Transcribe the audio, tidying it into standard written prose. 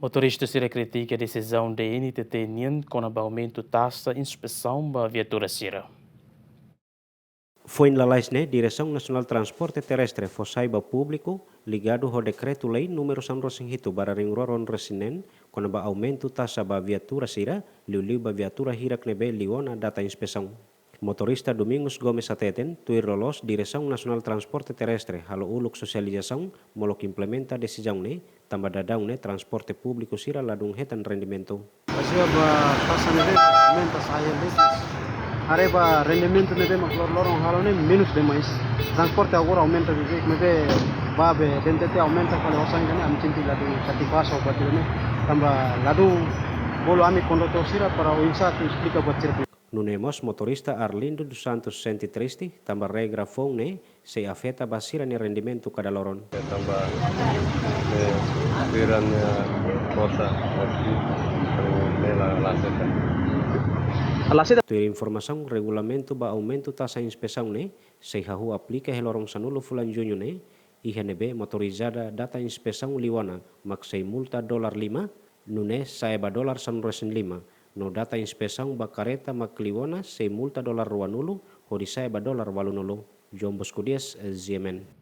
Motoristas se critica a decisão da NTT com o aumento taxa inspeção da viatura Sira. Foi na Direção Nacional Transporte Terrestre Fossaiba Público ligado ao decreto-lei número 108 /Ron Resinen com o aumento taxa da viatura Sira, liu ba viatura Hirak Nebe Liona data inspeção. Motorista Domingos Gomes Ateten, tuir lolos Direção Nacional Transporte Terrestre, halo uluk sosialização, molok implementa decisão ne, tambah dadang ne transporte público Sira ladung hetan rendimento. Asia ba taxa nebe aumenta saya desis. Areba rendimento nebe lorong halo ne minus de mais. Transporte agora aumenta de nebe babe dentete aumenta kalau osang kan am cinti ladu katipas ou batir ne tambah ladu bolo ami condutor Sira para o insato explica batir. Nunemos motorista Arlindo dos Santos senti tristi, tambah regra phone ne, se afeta basira ni rendimento kada loron. Tambah virannya kota Tuir informação regulamento ba aumento taxa inspeção ne, se hahu aplica helorong sanulo fulan junho ne, IHNB motorizada data inspeção liwana, maksai multa $5, nune saeba $105. No data inspeção ba careta makliwana se multa $2 hodi saeba $8. Jombos Kudias, ZMN.